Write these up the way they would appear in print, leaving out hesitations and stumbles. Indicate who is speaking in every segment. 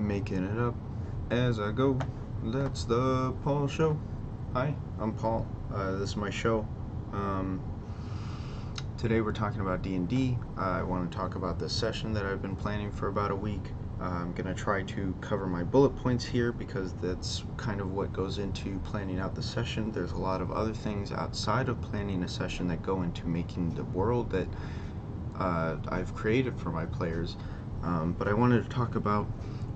Speaker 1: Making it up as I go. That's the Paul Show. Hi, I'm Paul. This is my show. Today we're talking about D&D. I want to talk about this session that I've been planning for about a week. I'm going to try to cover my bullet points here because that's kind of what goes into planning out the session. There's a lot of other things outside of planning a session that go into making the world that I've created for my players. But I wanted to talk about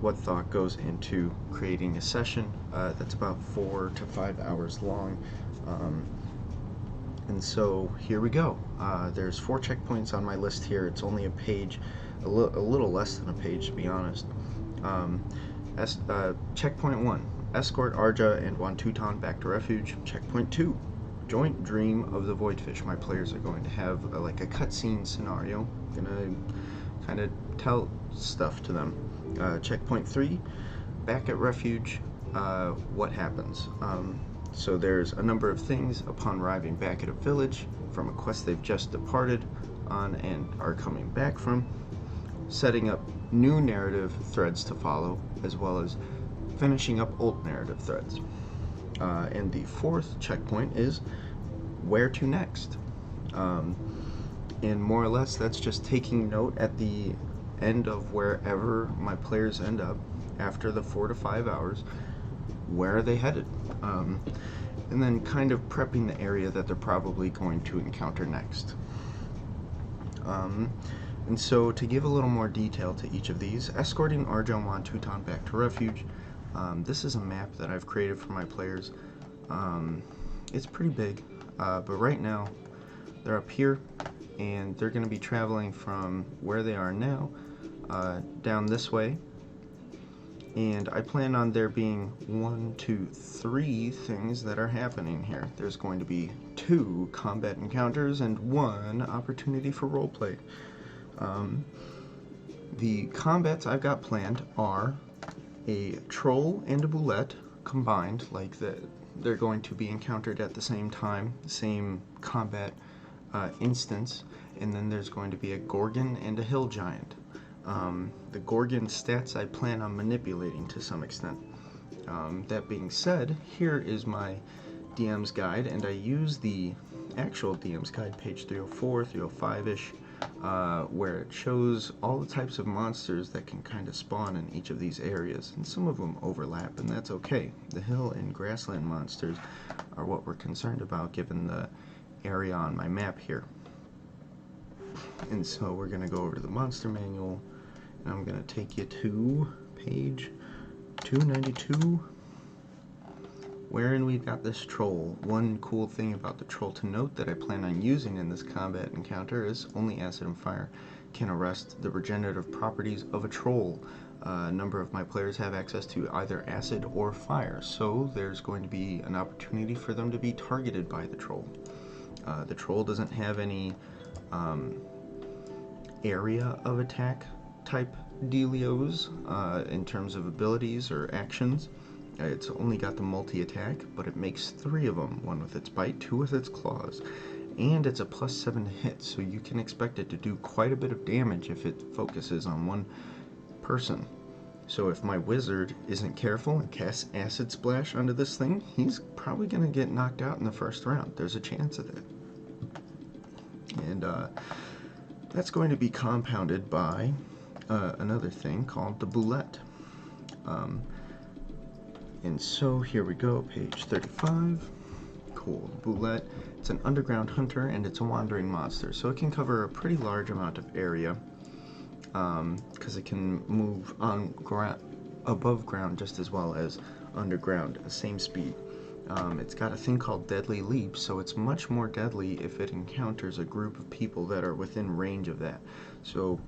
Speaker 1: what thought goes into creating a session that's about 4 to 5 hours long. And so here we go. There's 4 checkpoints on my list here. It's only a page, a little less than a page to be honest. Checkpoint 1, escort Arja and Wantutan back to refuge. Checkpoint 2, joint dream of the Voidfish. My players are going to have like a cutscene scenario. I'm gonna kind of tell stuff to them. Checkpoint 3, back at refuge, what happens? So there's a number of things upon arriving back at a village from a quest they've just departed on and are coming back from, setting up new narrative threads to follow, as well as finishing up old narrative threads. And the 4th checkpoint is where to next. And more or less that's just taking note at the end of wherever my players end up after the 4 to 5 hours. Where are they headed? And then kind of prepping the area that they're probably going to encounter next. And so to give a little more detail to each of these, escorting Arja and Wantutan back to refuge. This is a map that I've created for my players. It's pretty big, but right now they're up here and they're going to be traveling from where they are now down this way. And I plan on there being 1, 2, 3 things that are happening here. There's going to be 2 combat encounters and 1 opportunity for roleplay. The combats I've got planned are a troll and a boulette combined, like they're going to be encountered at the same time, same combat instance, and then there's going to be a gorgon and a hill giant. The Gorgon stats I plan on manipulating to some extent. That being said, here is my DM's guide, and I use the actual DM's guide, page 304, 305-ish, where it shows all the types of monsters that can kind of spawn in each of these areas, and some of them overlap, and that's okay. The hill and grassland monsters are what we're concerned about given the area on my map here. And so we're going to go over to the monster manual, and I'm going to take you to page 292, wherein we've got this troll. One cool thing about the troll to note that I plan on using in this combat encounter is only acid and fire can arrest the regenerative properties of a troll. A number of my players have access to either acid or fire, so there's going to be an opportunity for them to be targeted by the troll. The troll doesn't have any area of attack type dealios in terms of abilities or actions. It's only got the multi-attack, but it makes 3 of them, 1 with its bite, 2 with its claws, and it's a +7 to hit, so you can expect it to do quite a bit of damage if it focuses on one person. So if my wizard isn't careful and casts acid splash onto this thing, he's probably going to get knocked out in the first round. There's a chance of it. And that's going to be compounded by another thing called the boulette. And so here we go, page 35. Cool. Boulette, it's an underground hunter and it's a wandering monster, so it can cover a pretty large amount of area because it can move on above ground just as well as underground, same speed. It's got a thing called Deadly Leap, so it's much more deadly if it encounters a group of people that are within range of that. So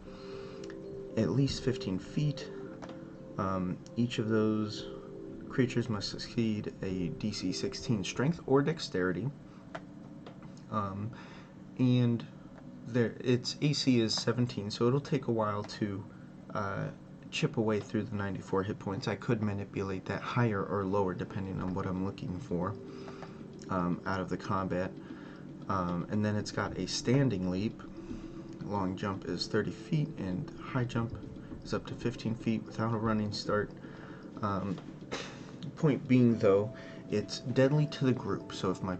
Speaker 1: at least 15 feet. Each of those creatures must succeed a DC 16 strength or dexterity. And its AC is 17, so it'll take a while to chip away through the 94 hit points. I could manipulate that higher or lower depending on what I'm looking for out of the combat. And then it's got a standing leap. Long jump is 30 feet and high jump is up to 15 feet without a running start. Point being, though, it's deadly to the group. So if my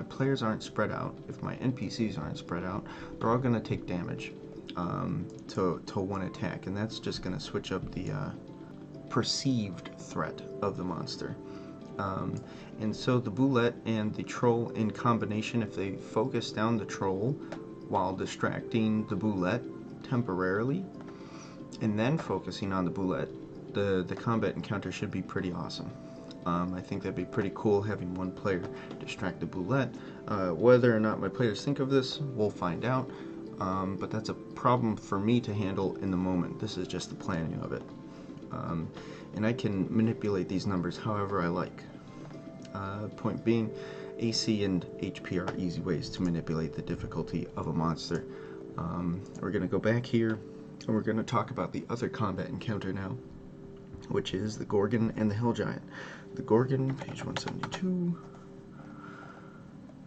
Speaker 1: players aren't spread out, if my NPCs aren't spread out, they're all going to take damage to one attack, and that's just going to switch up the perceived threat of the monster. And so the boulette and the troll in combination, if they focus down the troll while distracting the boulette temporarily, and then focusing on the boulette, the combat encounter should be pretty awesome. I think that'd be pretty cool having one player distract the boulette. Whether or not my players think of this, we'll find out. But that's a problem for me to handle in the moment. This is just the planning of it. And I can manipulate these numbers however I like. Point being, AC and HP are easy ways to manipulate the difficulty of a monster. We're going to go back here, and we're going to talk about the other combat encounter now, which is the Gorgon and the Hill Giant. The Gorgon, page 172.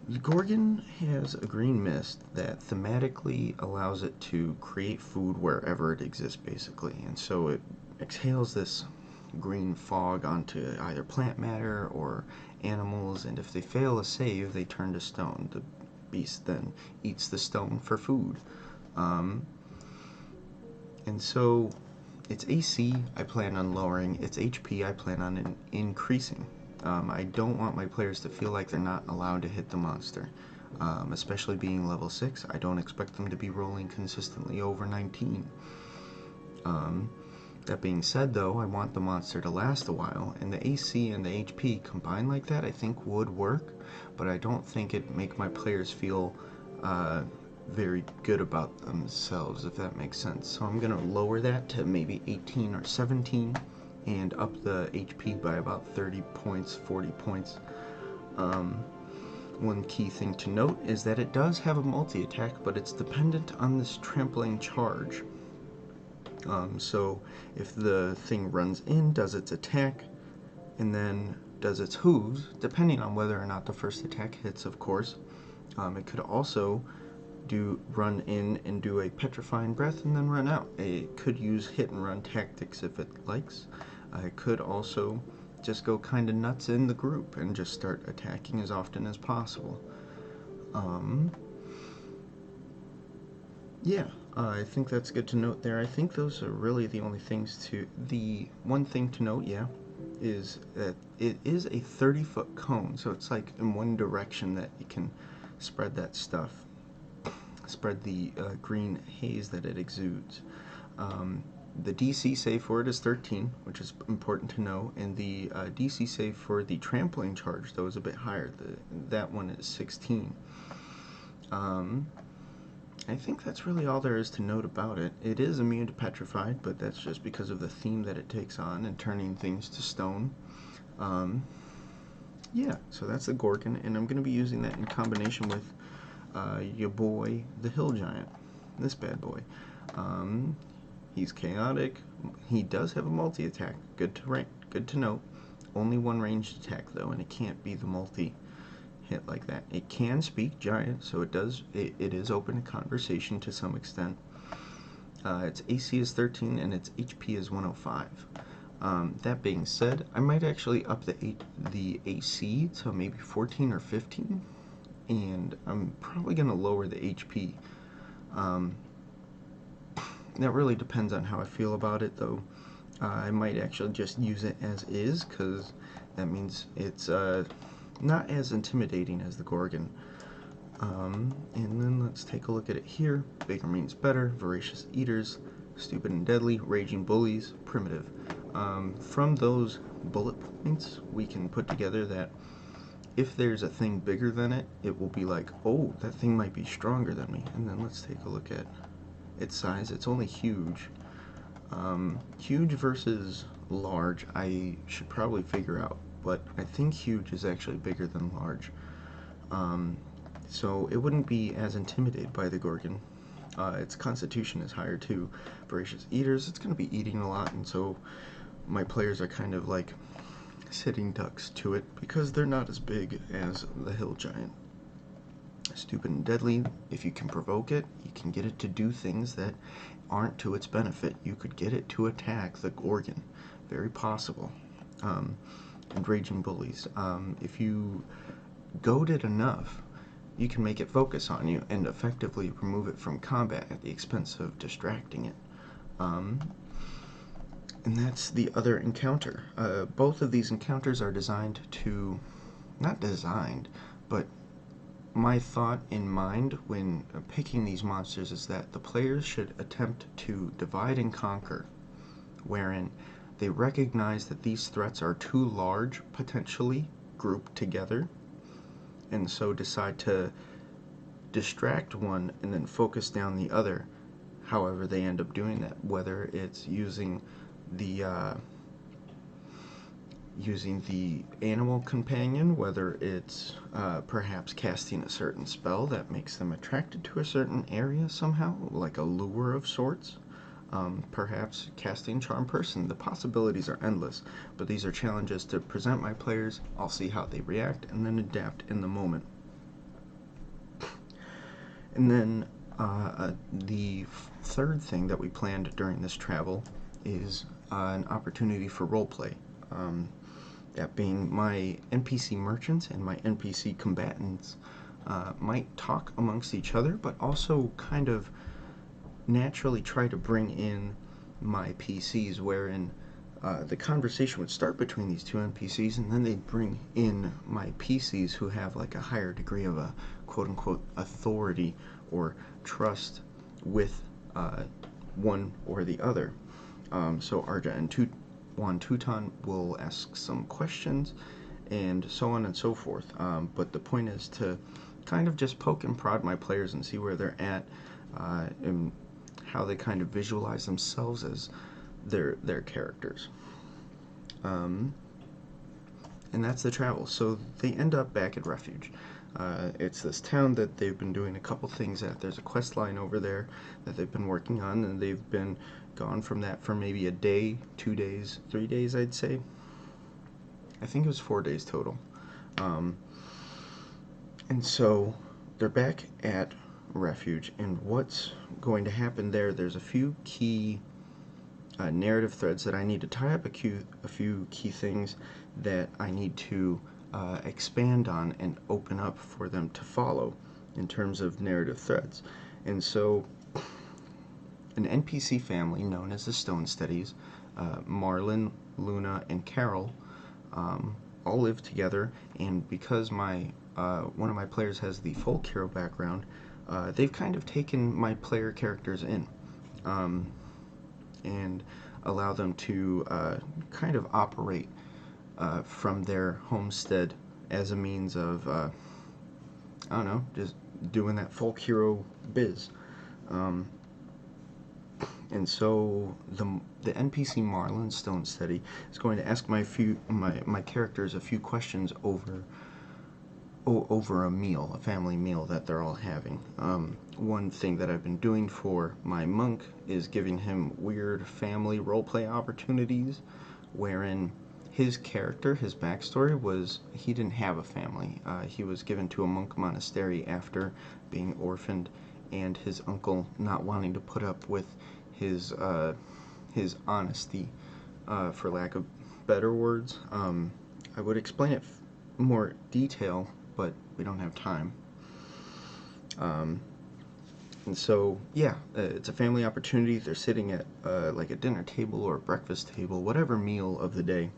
Speaker 1: The Gorgon has a green mist that thematically allows it to create food wherever it exists, basically. And so it exhales this green fog onto either plant matter or animals, and if they fail a save, they turn to stone. The beast then eats the stone for food. And so its AC I plan on lowering, its HP I plan on increasing. I don't want my players to feel like they're not allowed to hit the monster, especially being level 6. I don't expect them to be rolling consistently over 19. That being said, though, I want the monster to last a while, and the AC and the HP combined like that I think would work, but I don't think it'd make my players feel very good about themselves, if that makes sense. So I'm going to lower that to maybe 18 or 17 and up the HP by about 30 points, 40 points. One key thing to note is that it does have a multi-attack, but it's dependent on this trampling charge. So if the thing runs in, does its attack, and then does its hooves, depending on whether or not the first attack hits, of course. It could also run in and do a petrifying breath and then run out. It could use hit and run tactics if it likes. It could also just go kind of nuts in the group and just start attacking as often as possible. Yeah, I think that's good to note there. I think those are really the only things the one thing to note, yeah, is that it is a 30-foot cone, so it's like in one direction that you can spread that stuff, spread the green haze that it exudes. The DC save for it is 13, which is important to know, and the DC save for the trampling charge, though, is a bit higher. That one is 16. I think that's really all there is to note about it. It is immune to petrified, but that's just because of the theme that it takes on and turning things to stone. Yeah, so that's the Gorgon, and I'm going to be using that in combination with your boy, the Hill Giant. This bad boy. He's chaotic. He does have a multi-attack. Good to note. Only one ranged attack, though, and it can't be the multi-hit like that. It can speak giant, so it is open to conversation to some extent. Its AC is 13, and its HP is 105. That being said, I might actually up the AC to maybe 14 or 15, and I'm probably going to lower the HP. That really depends on how I feel about it, though. I might actually just use it as is, because that means it's not as intimidating as the Gorgon. And then let's take a look at it here. Bigger means better, voracious eaters, stupid and deadly, raging bullies, primitive. From those bullet points, we can put together that if there's a thing bigger than it, it will be like, oh, that thing might be stronger than me. And then let's take a look at its size. It's only huge. Huge versus large, I should probably figure out, but I think huge is actually bigger than large. So it wouldn't be as intimidated by the Gorgon. Its constitution is higher too. Voracious eaters, it's going to be eating a lot, and so my players are kind of like sitting ducks to it because they're not as big as the Hill Giant. Stupid and deadly, if you can provoke it, you can get it to do things that aren't to its benefit. You could get it to attack the Gorgon. Very possible. And raging bullies. If you goad it enough, you can make it focus on you and effectively remove it from combat at the expense of distracting it. And that's the other encounter. Both of these encounters are designed to, not designed, but my thought in mind when picking these monsters is that the players should attempt to divide and conquer, wherein they recognize that these threats are too large, potentially, grouped together, and so decide to distract one and then focus down the other. However they end up doing that, whether it's using the animal companion, whether it's perhaps casting a certain spell that makes them attracted to a certain area somehow, like a lure of sorts, perhaps casting Charm Person. The possibilities are endless, but these are challenges to present my players. I'll see how they react and then adapt in the moment. And then the third thing that we planned during this travel is an opportunity for roleplay. That being my NPC merchants and my NPC combatants might talk amongst each other, but also kind of naturally try to bring in my PCs, wherein the conversation would start between these two NPCs, and then they'd bring in my PCs who have like a higher degree of a quote-unquote authority or trust with one or the other. So Arja and Juan Tutan will ask some questions and so on and so forth. But the point is to kind of just poke and prod my players and see where they're at and how they kind of visualize themselves as their characters. And that's the travel. So they end up back at Refuge. It's this town that they've been doing a couple things at. There's a quest line over there that they've been working on, and they've been gone from that for maybe a day, 2 days, 3 days, I'd say. I think it was 4 days total. And so they're back at Refuge, and what's going to happen there, there's a few key narrative threads that I need to tie up, a few key things that I need to expand on and open up for them to follow in terms of narrative threads. And so an NPC family known as the Stonesteadies, Marlin, Luna, and Carol, all live together, and because one of my players has the folk hero background, they've kind of taken my player characters in and allow them to kind of operate from their homestead as a means of, I don't know, just doing that folk hero biz. And so the NPC Marlin Stonesteady is going to ask my characters a few questions over a meal, a family meal that they're all having. One thing that I've been doing for my monk is giving him weird family roleplay opportunities, wherein his character, his backstory was he didn't have a family. He was given to a monk monastery after being orphaned, and his uncle not wanting to put up with his honesty, for lack of better words. I would explain it more detail, but we don't have time. And so, yeah, it's a family opportunity. They're sitting at like a dinner table or a breakfast table, whatever meal of the day.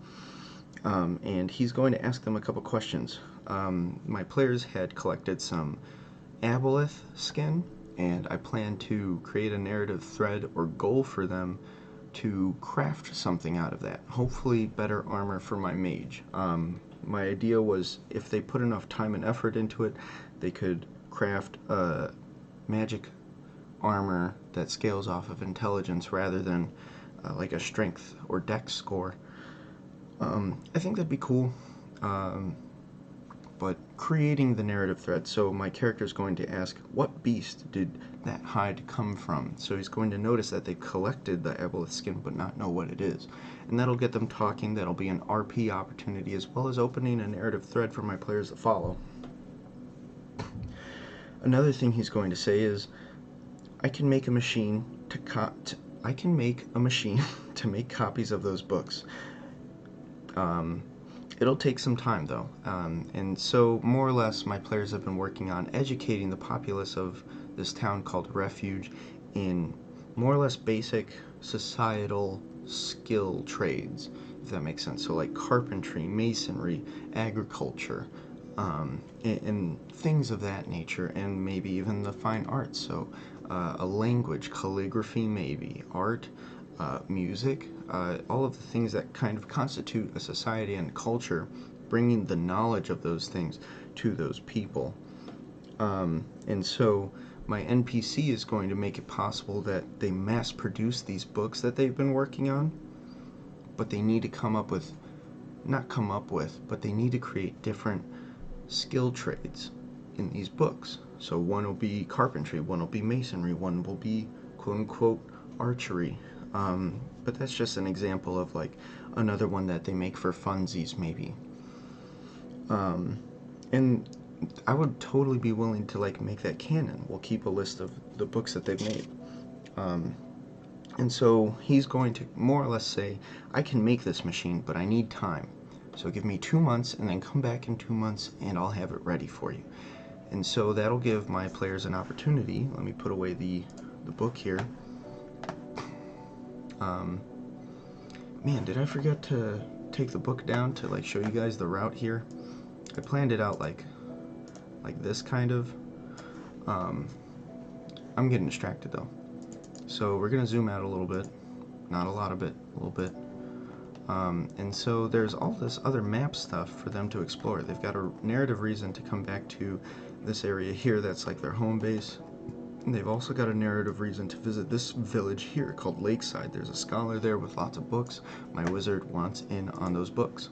Speaker 1: And he's going to ask them a couple questions. My players had collected some aboleth skin, and I plan to create a narrative thread or goal for them to craft something out of that. Hopefully better armor for my mage. My idea was if they put enough time and effort into it, they could craft magic armor that scales off of intelligence rather than like a strength or dex score. I think that'd be cool. But creating the narrative thread, so my character is going to ask, what beast did that hide come from? So he's going to notice that they've collected the aboleth skin but not know what it is. And that'll get them talking. That'll be an RP opportunity as well as opening a narrative thread for my players to follow. Another thing he's going to say is, I can make a machine I can make a machine to make copies of those books. It'll take some time though, and so more or less my players have been working on educating the populace of this town called Refuge in more or less basic societal skill trades, if that makes sense. So like carpentry, masonry, agriculture, and things of that nature, and maybe even the fine arts. So a language, calligraphy, maybe art, music, all of the things that kind of constitute a society and culture, bringing the knowledge of those things to those people. And so my NPC is going to make it possible that they mass produce these books that they've been working on, but they need to but they need to create different skill trades in these books. So one will be carpentry, one will be masonry, one will be quote unquote archery. But that's just an example of like another one that they make for funsies maybe. And I would totally be willing to like make that canon. We'll keep a list of the books that they've made. And so he's going to more or less say, I can make this machine, but I need time. So give me 2 months and then come back in 2 months and I'll have it ready for you. And so that'll give my players an opportunity. Let me put away the book here. Man, did I forget to take the book down to like show you guys the route here? I planned it out like this kind of. I'm getting distracted though. So we're gonna zoom out a little bit, not a lot of it, a little bit. And so there's all this other map stuff for them to explore. They've got a narrative reason to come back to this area here that's like their home base. And they've also got a narrative reason to visit this village here called Lakeside. There's a scholar there with lots of books. My wizard wants in on those books.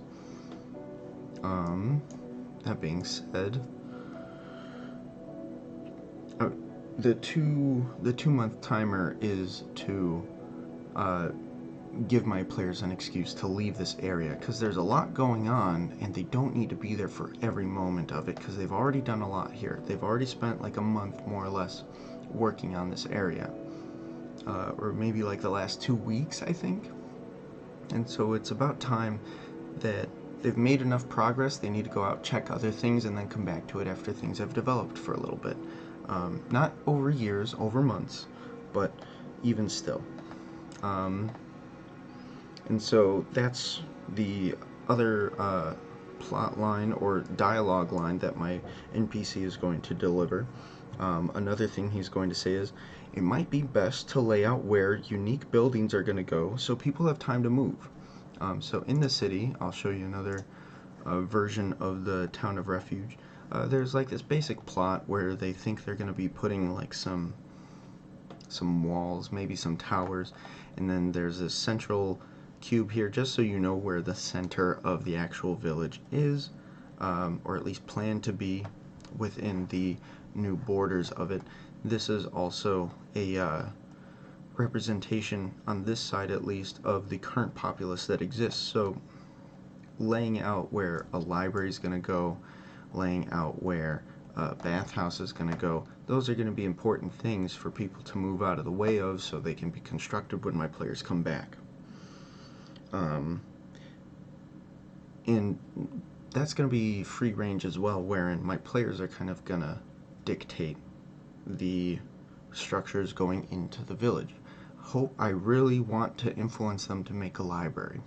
Speaker 1: That being said, the 2-month timer is to give my players an excuse to leave this area, because there's a lot going on and they don't need to be there for every moment of it, because they've already done a lot here. They've already spent like a month more or less working on this area, or maybe like the last 2 weeks, I think. And so it's about time that they've made enough progress. They need to go out, check other things, and then come back to it after things have developed for a little bit. Not over years, over months, but even still. And so that's the other plot line or dialogue line that my NPC is going to deliver. Another thing he's going to say is, it might be best to lay out where unique buildings are going to go so people have time to move. So in the city, I'll show you another version of the town of Refuge. There's like this basic plot where they think they're going to be putting like some walls, maybe some towers, and then there's this central cube here, just so you know where the center of the actual village is, or at least planned to be within the new borders of it. This is also a representation, on this side at least, of the current populace that exists. So laying out where a library is going to go, laying out where a bathhouse is going to go, those are going to be important things for people to move out of the way of, so they can be constructed when my players come back. And that's going to be free range as well, wherein my players are kind of going to dictate the structures going into the village. I really want to influence them to make a library.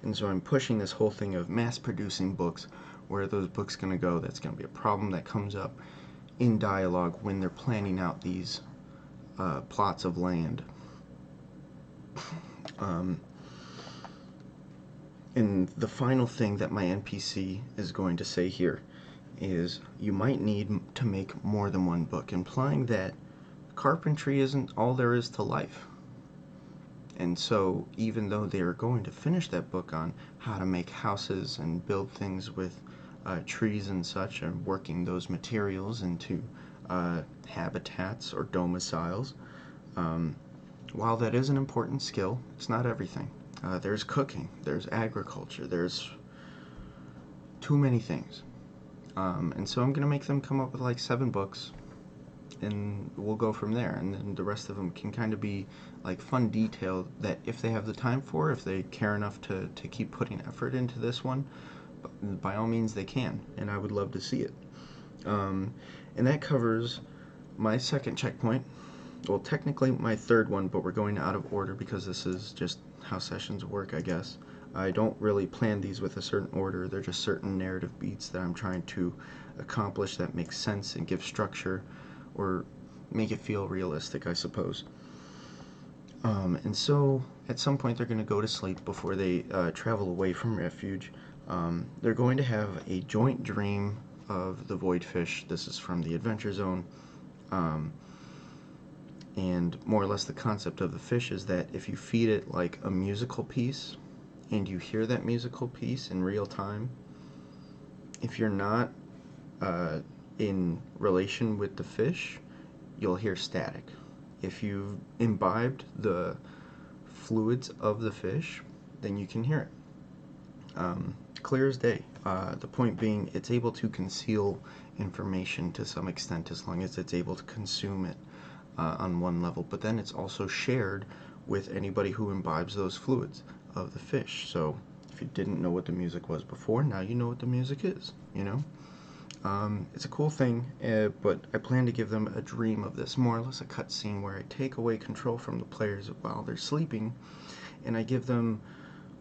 Speaker 1: And so I'm pushing this whole thing of mass producing books. Where are those books going to go? That's going to be a problem that comes up in dialogue when they're planning out these plots of land. And the final thing that my NPC is going to say here is, you might need to make more than one book, implying that carpentry isn't all there is to life. And so even though they are going to finish that book on how to make houses and build things with trees and such, and working those materials into habitats or domiciles, while that is an important skill, it's not everything. There's cooking, there's agriculture, there's too many things. And so I'm going to make them come up with like 7 books, and we'll go from there. And then the rest of them can kind of be like fun detail that if they have the time for, if they care enough to keep putting effort into this one, by all means they can, and I would love to see it. And that covers my second checkpoint. Well, technically my third one, but we're going out of order because this is just how sessions work, I guess. I don't really plan these with a certain order. They're just certain narrative beats that I'm trying to accomplish that make sense and give structure or make it feel realistic, I suppose. And so at some point they're going to go to sleep before they travel away from refuge. They're going to have a joint dream of the voidfish. This is from the Adventure Zone. And more or less the concept of the fish is that if you feed it like a musical piece and you hear that musical piece in real time, if you're not in relation with the fish, you'll hear static. If you've imbibed the fluids of the fish, then you can hear it. Clear as day. The point being, it's able to conceal information to some extent as long as it's able to consume it on one level, but then it's also shared with anybody who imbibes those fluids of the fish. So if you didn't know what the music was before, now you know what the music is, you know? It's a cool thing, but I plan to give them a dream of this, more or less a cutscene where I take away control from the players while they're sleeping, and I give them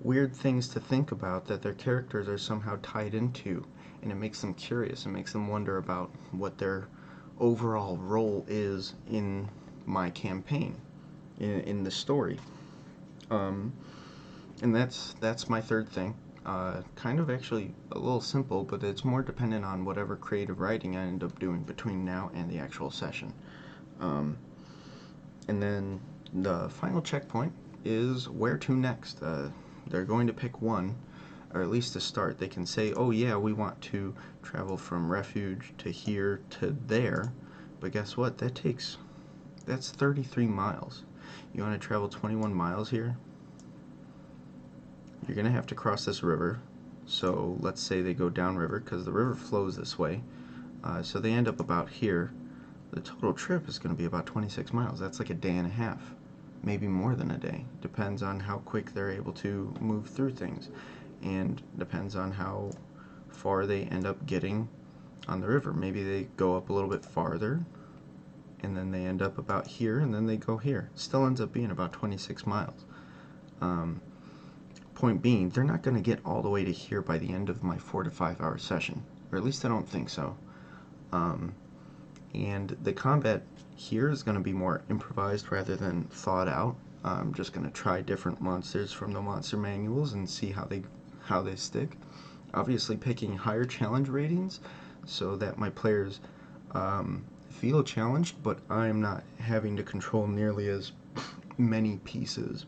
Speaker 1: weird things to think about that their characters are somehow tied into, and it makes them curious, it makes them wonder about what their overall role is in my campaign, in the story. And that's my third thing. Kind of actually a little simple, but it's more dependent on whatever creative writing I end up doing between now and the actual session. And then the final checkpoint is where to next. They're going to pick one, or at least to start. They can say, oh yeah, we want to travel from refuge to here to there, but guess what? That's 33 miles. You want to travel 21 miles here? You're going to have to cross this river. So let's say they go downriver, because the river flows this way. So they end up about here. The total trip is going to be about 26 miles. That's like a day and a half, maybe more than a day. Depends on how quick they're able to move through things, and depends on how far they end up getting on the river. Maybe they go up a little bit farther, and then they end up about here, and then they go here. Still ends up being about 26 miles. Point being, they're not going to get all the way to here by the end of my 4 to 5 hour session, or at least I don't think so. And the combat here is going to be more improvised rather than thought out. I'm just going to try different monsters from the monster manuals and see how they stick. Obviously picking higher challenge ratings so that my players feel challenged, but I'm not having to control nearly as many pieces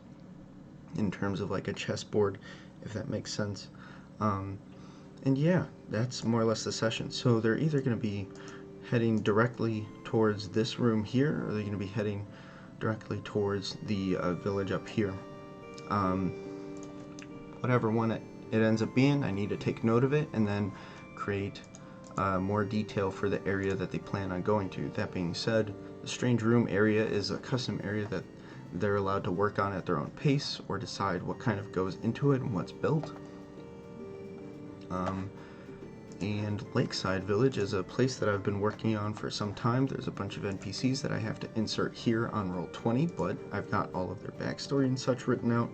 Speaker 1: in terms of like a chessboard, if that makes sense. And yeah, that's more or less the session. So they're either going to be heading directly towards this room here, or they're going to be heading directly towards the village up here. Whatever one it ends up being, I need to take note of it and then create more detail for the area that they plan on going to. That being said, the Strange Room area is a custom area that they're allowed to work on at their own pace or decide what kind of goes into it and what's built. And Lakeside Village is a place that I've been working on for some time. There's a bunch of NPCs that I have to insert here on Roll20, but I've got all of their backstory and such written out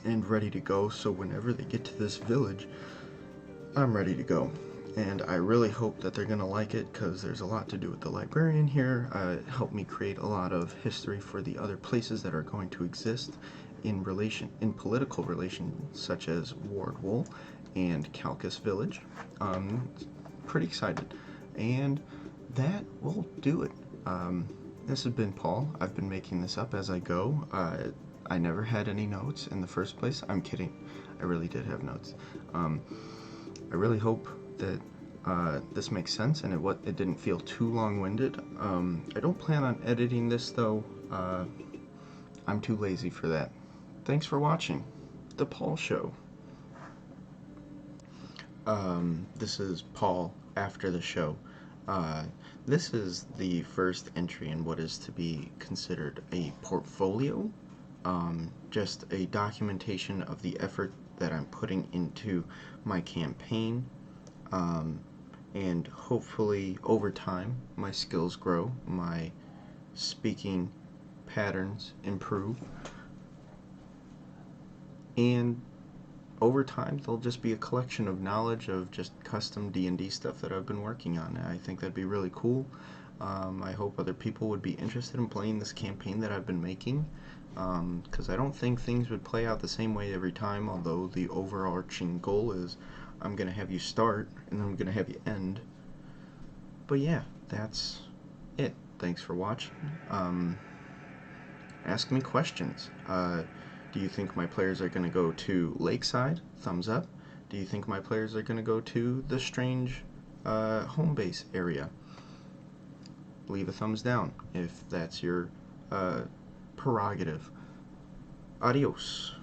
Speaker 1: and ready to go, so whenever they get to this village, I'm ready to go. And I really hope that they're going to like it, because there's a lot to do with the librarian here. It helped me create a lot of history for the other places that are going to exist in political relations, such as Wardwool and Calcus Village. Pretty excited. And that will do it. This has been Paul. I've been making this up as I go. I never had any notes in the first place. I'm kidding. I really did have notes. I really hope that this makes sense and it didn't feel too long-winded. I don't plan on editing this though. I'm too lazy for that. Thanks for watching The Paul Show. This is Paul after the show. This is the first entry in what is to be considered a portfolio, just a documentation of the effort that I'm putting into my campaign, and hopefully over time my skills grow, my speaking patterns improve, and over time they'll just be a collection of knowledge of just custom D&D stuff that I've been working on. I think that'd be really cool. I hope other people would be interested in playing this campaign that I've been making, because I don't think things would play out the same way every time, although the overarching goal is I'm going to have you start and then I'm going to have you end. But yeah, that's it. Thanks for watching. Ask me questions. Do you think my players are going to go to Lakeside? Thumbs up. Do you think my players are going to go to the strange home base area? Leave a thumbs down if that's your prerogative. Adios.